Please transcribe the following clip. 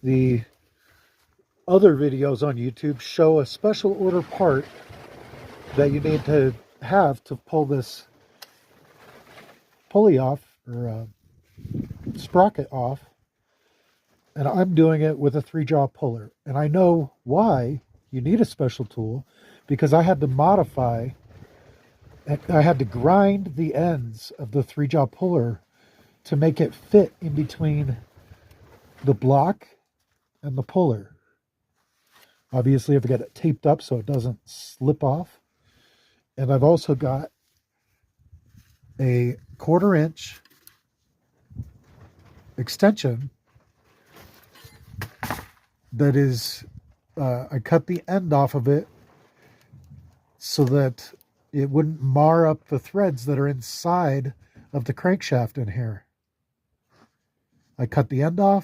the other videos on YouTube show a special order part that you need to have to pull this pulley off, or sprocket off. And I'm doing it with a 3-jaw puller. And I know why you need a special tool, because I had to modify, I had to grind the ends of the 3-jaw puller to make it fit in between the block and the puller. Obviously, I've got it taped up so it doesn't slip off. And I've also got a 1/4-inch extension that is, I cut the end off of it so that it wouldn't mar up the threads that are inside of the crankshaft in here. I cut the end off,